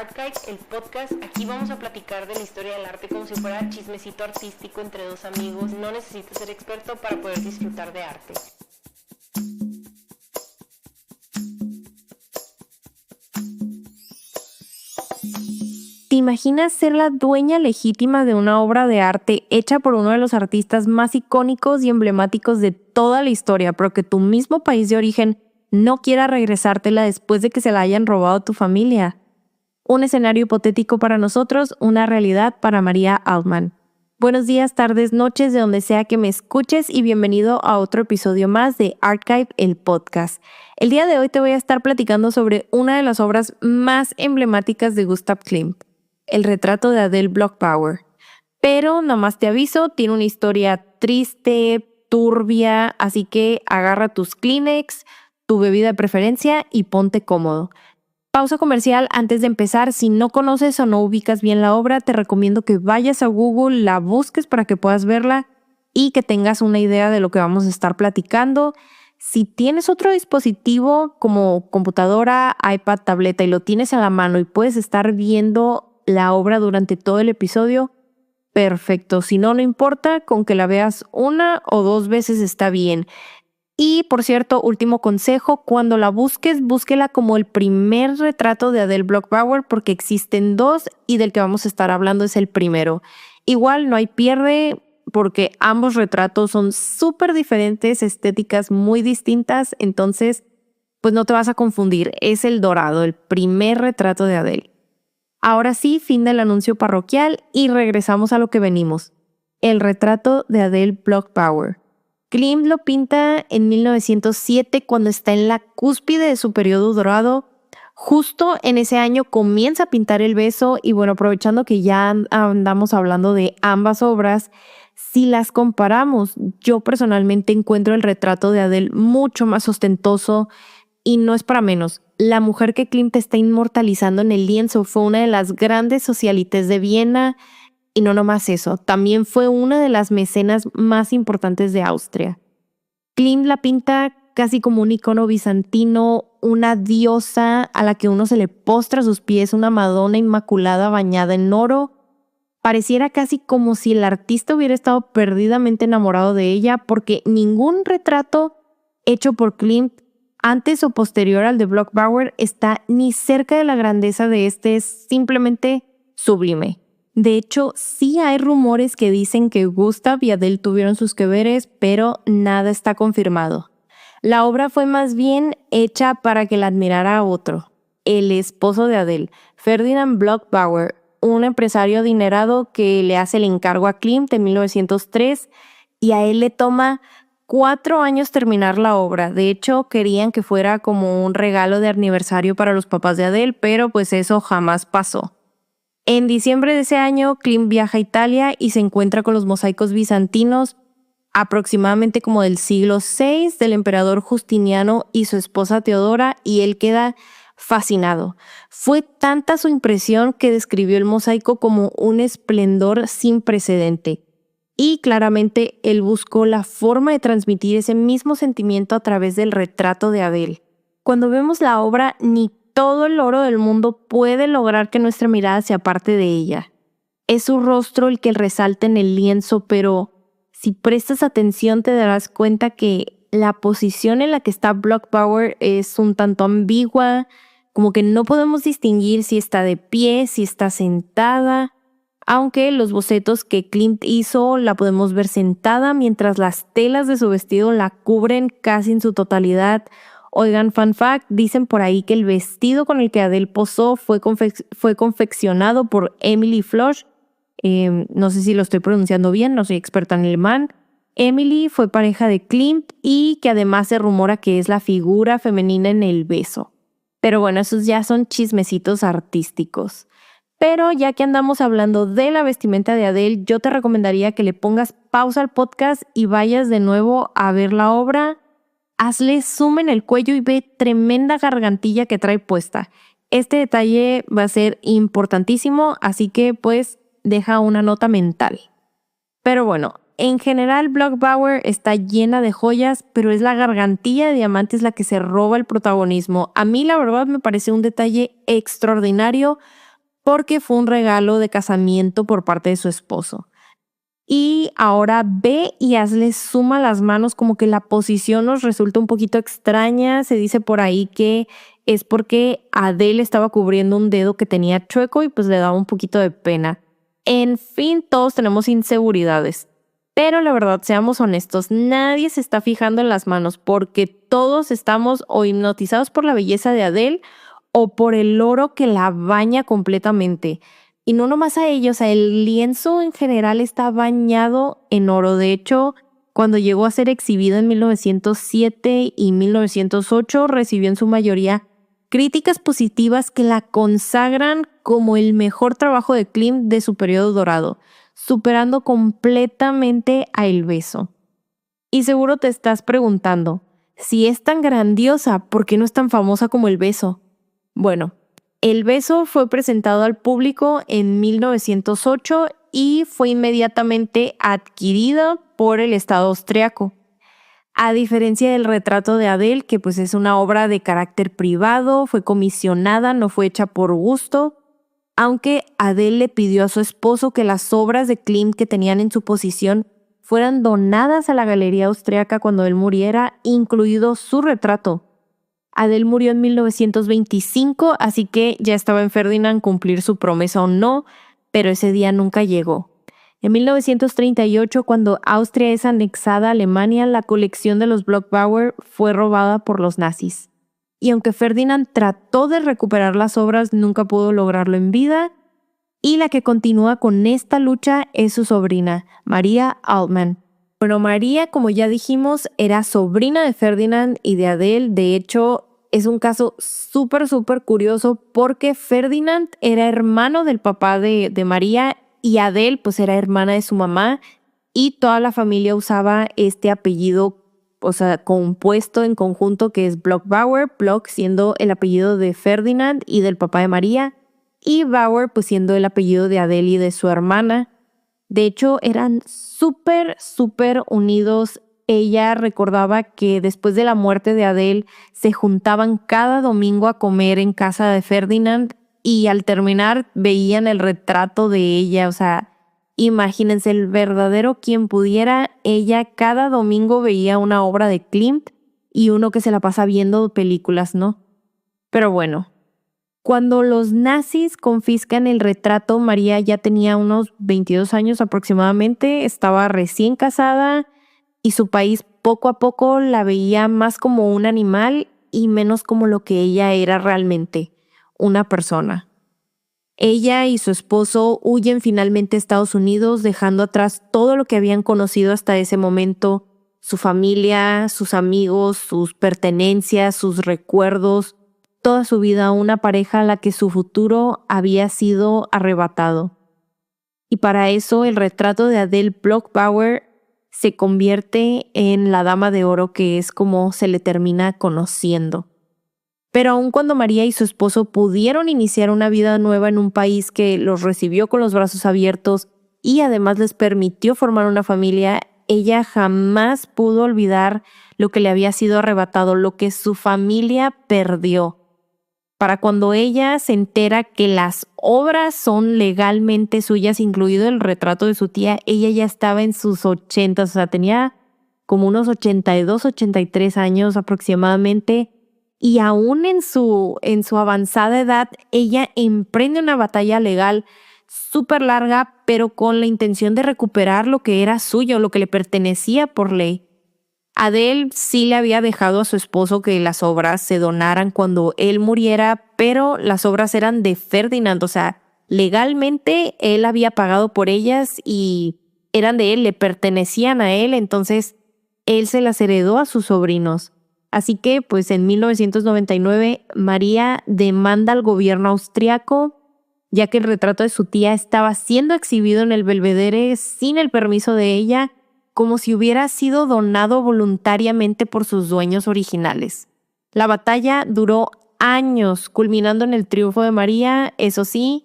Archive, el podcast. Aquí vamos a platicar de la historia del arte como si fuera chismecito artístico entre dos amigos. No necesitas ser experto para poder disfrutar de arte. ¿Te imaginas ser la dueña legítima de una obra de arte hecha por uno de los artistas más icónicos y emblemáticos de toda la historia, pero que tu mismo país de origen no quiera regresártela después de que se la hayan robado a tu familia? Un escenario hipotético para nosotros, una realidad para María Altman. Buenos días, tardes, noches, de donde sea que me escuches y bienvenido a otro episodio más de Archive, el podcast. El día de hoy te voy a estar platicando sobre una de las obras más emblemáticas de Gustav Klimt, el retrato de Adele Bloch-Bauer. Pero nada más te aviso, tiene una historia triste, turbia, así que agarra tus Kleenex, tu bebida de preferencia y ponte cómodo. Pausa comercial antes de empezar. Si no conoces o no ubicas bien la obra, te recomiendo que vayas a Google, la busques para que puedas verla y que tengas una idea de lo que vamos a estar platicando. Si tienes otro dispositivo como computadora, iPad, tableta y lo tienes a la mano y puedes estar viendo la obra durante todo el episodio, perfecto. Si no, no importa, con que la veas una o dos veces está bien. Y por cierto, último consejo, cuando la busques, búsquela como el primer retrato de Adele Bloch-Bauer porque existen dos y del que vamos a estar hablando es el primero. Igual no hay pierde porque ambos retratos son súper diferentes, estéticas muy distintas, entonces pues no te vas a confundir, es el dorado, el primer retrato de Adele. Ahora sí, fin del anuncio parroquial y regresamos a lo que venimos. El retrato de Adele Bloch-Bauer. Klimt lo pinta en 1907 cuando está en la cúspide de su periodo dorado. Justo en ese año comienza a pintar El beso y bueno, aprovechando que ya andamos hablando de ambas obras, si las comparamos, yo personalmente encuentro el retrato de Adele mucho más ostentoso y no es para menos. La mujer que Klimt está inmortalizando en el lienzo fue una de las grandes socialites de Viena. Y no nomás eso, también fue una de las mecenas más importantes de Austria. Klimt la pinta casi como un icono bizantino, una diosa a la que uno se le postra a sus pies, una Madonna inmaculada bañada en oro. Pareciera casi como si el artista hubiera estado perdidamente enamorado de ella, porque ningún retrato hecho por Klimt antes o posterior al de Bloch-Bauer está ni cerca de la grandeza de este, es simplemente sublime. De hecho, sí hay rumores que dicen que Gustav y Adele tuvieron sus que veres, pero nada está confirmado. La obra fue más bien hecha para que la admirara otro, el esposo de Adele, Ferdinand Bloch-Bauer, un empresario adinerado que le hace el encargo a Klimt en 1903 y a él le toma 4 años terminar la obra. De hecho, querían que fuera como un regalo de aniversario para los papás de Adele, pero pues eso jamás pasó. En diciembre de ese año, Klimt viaja a Italia y se encuentra con los mosaicos bizantinos, aproximadamente como del siglo VI, del emperador Justiniano y su esposa Teodora, y él queda fascinado. Fue tanta su impresión que describió el mosaico como un esplendor sin precedente. Y claramente él buscó la forma de transmitir ese mismo sentimiento a través del retrato de Adele. Cuando vemos la obra, ni todo el oro del mundo puede lograr que nuestra mirada se aparte de ella. Es su rostro el que resalta en el lienzo, pero si prestas atención te darás cuenta que la posición en la que está Bloch-Bauer es un tanto ambigua, como que no podemos distinguir si está de pie, si está sentada, aunque los bocetos que Klimt hizo la podemos ver sentada mientras las telas de su vestido la cubren casi en su totalidad. Oigan, fun fact, dicen por ahí que el vestido con el que Adele posó fue confeccionado por Emily Floch. No sé si lo estoy pronunciando bien, no soy experta en alemán. Emily fue pareja de Klimt y que además se rumora que es la figura femenina en El beso. Pero bueno, esos ya son chismecitos artísticos. Pero ya que andamos hablando de la vestimenta de Adele, yo te recomendaría que le pongas pausa al podcast y vayas de nuevo a ver la obra. Hazle zoom en el cuello y ve tremenda gargantilla que trae puesta. Este detalle va a ser importantísimo, así que pues deja una nota mental. Pero bueno, en general Bloch-Bauer está llena de joyas, pero es la gargantilla de diamantes la que se roba el protagonismo. A mí la verdad me parece un detalle extraordinario. porque fue un regalo de casamiento por parte de su esposo. Y ahora ve y hazle suma las manos, como que la posición nos resulta un poquito extraña. Se dice por ahí que es porque Adele estaba cubriendo un dedo que tenía chueco y pues le daba un poquito de pena. En fin, todos tenemos inseguridades. Pero la verdad, seamos honestos, nadie se está fijando en las manos porque todos estamos o hipnotizados por la belleza de Adele o por el oro que la baña completamente. Y no nomás a ellos, el lienzo en general está bañado en oro. De hecho, cuando llegó a ser exhibido en 1907 y 1908, recibió en su mayoría críticas positivas que la consagran como el mejor trabajo de Klimt de su periodo dorado, superando completamente a El Beso. Y seguro te estás preguntando, si es tan grandiosa, ¿por qué no es tan famosa como El Beso? Bueno, El Beso fue presentado al público en 1908 y fue inmediatamente adquirida por el Estado austriaco. A diferencia del retrato de Adele, que pues es una obra de carácter privado, fue comisionada, no fue hecha por gusto, aunque Adele le pidió a su esposo que las obras de Klimt que tenían en su posesión fueran donadas a la galería austriaca cuando él muriera, incluido su retrato. Adele murió en 1925, así que ya estaba en Ferdinand cumplir su promesa o no, pero ese día nunca llegó. En 1938, cuando Austria es anexada a Alemania, la colección de los Bloch-Bauer fue robada por los nazis. Y aunque Ferdinand trató de recuperar las obras, nunca pudo lograrlo en vida. Y la que continúa con esta lucha es su sobrina, Maria Altmann. Bueno, María, como ya dijimos, era sobrina de Ferdinand y de Adele. De hecho, es un caso súper curioso porque Ferdinand era hermano del papá de María y Adele pues era hermana de su mamá y toda la familia usaba este apellido, o sea, compuesto en conjunto que es Bloch-Bauer, Bloch siendo el apellido de Ferdinand y del papá de María y Bauer pues siendo el apellido de Adele y de su hermana. De hecho, eran súper unidos. Ella recordaba que después de la muerte de Adele se juntaban cada domingo a comer en casa de Ferdinand y al terminar veían el retrato de ella. O sea, imagínense el verdadero quien pudiera. Ella cada domingo veía una obra de Klimt y uno que se la pasa viendo películas, ¿no? Pero bueno. Cuando los nazis confiscan el retrato, María ya tenía unos 22 años aproximadamente, estaba recién casada y su país poco a poco la veía más como un animal y menos como lo que ella era realmente, una persona. Ella y su esposo huyen finalmente a Estados Unidos, dejando atrás todo lo que habían conocido hasta ese momento, su familia, sus amigos, sus pertenencias, sus recuerdos, toda su vida una pareja a la que su futuro había sido arrebatado. Y para eso el retrato de Adele Bloch-Bauer se convierte en la dama de oro que es como se le termina conociendo. Pero aun cuando María y su esposo pudieron iniciar una vida nueva en un país que los recibió con los brazos abiertos y además les permitió formar una familia, ella jamás pudo olvidar lo que le había sido arrebatado, lo que su familia perdió. Para cuando ella se entera que las obras son legalmente suyas, incluido el retrato de su tía, ella ya estaba en sus 80, o sea, tenía como unos 82, 83 años aproximadamente, y aún en su avanzada edad, ella emprende una batalla legal súper larga, pero con la intención de recuperar lo que era suyo, lo que le pertenecía por ley. Adele sí le había dejado a su esposo que las obras se donaran cuando él muriera, pero las obras eran de Ferdinand, o sea, legalmente él había pagado por ellas y eran de él, le pertenecían a él, entonces él se las heredó a sus sobrinos. Así que, pues en 1999, María demanda al gobierno austriaco, ya que el retrato de su tía estaba siendo exhibido en el Belvedere sin el permiso de ella, como si hubiera sido donado voluntariamente por sus dueños originales. La batalla duró años, culminando en el triunfo de María. Eso sí,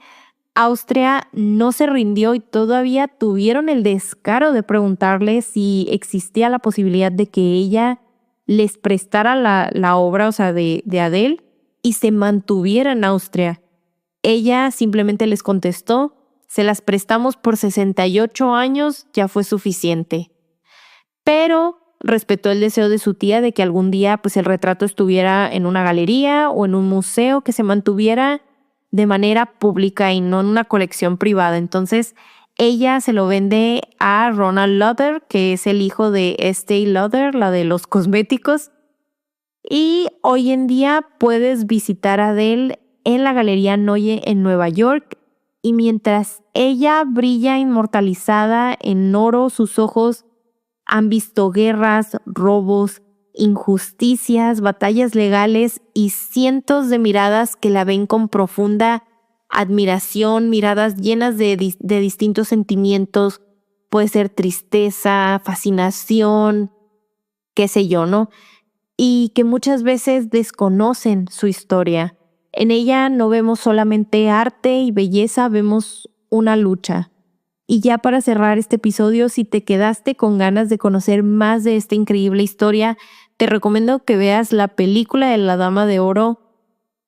Austria no se rindió y todavía tuvieron el descaro de preguntarle si existía la posibilidad de que ella les prestara la obra, o sea, de Adele, y se mantuviera en Austria. ella simplemente les contestó: se las prestamos por 68 años, ya fue suficiente. Pero respetó el deseo de su tía de que algún día pues el retrato estuviera en una galería o en un museo, que se mantuviera de manera pública y no en una colección privada. Entonces ella se lo vende a Ronald Lauder, que es el hijo de Estée Lauder, la de los cosméticos. Y hoy en día puedes visitar a Adele en la Galería Neue en Nueva York. Y mientras ella brilla inmortalizada en oro, sus ojos han visto guerras, robos, injusticias, batallas legales y cientos de miradas que la ven con profunda admiración, miradas llenas de distintos sentimientos. Puede ser tristeza, fascinación, qué sé yo, ¿no? Y que muchas veces desconocen su historia. En ella no vemos solamente arte y belleza, vemos una lucha. Y ya para cerrar este episodio, si te quedaste con ganas de conocer más de esta increíble historia, te recomiendo que veas la película de La Dama de Oro.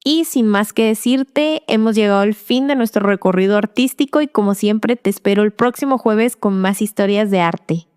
Y sin más que decirte, hemos llegado al fin de nuestro recorrido artístico y como siempre te espero el próximo jueves con más historias de arte.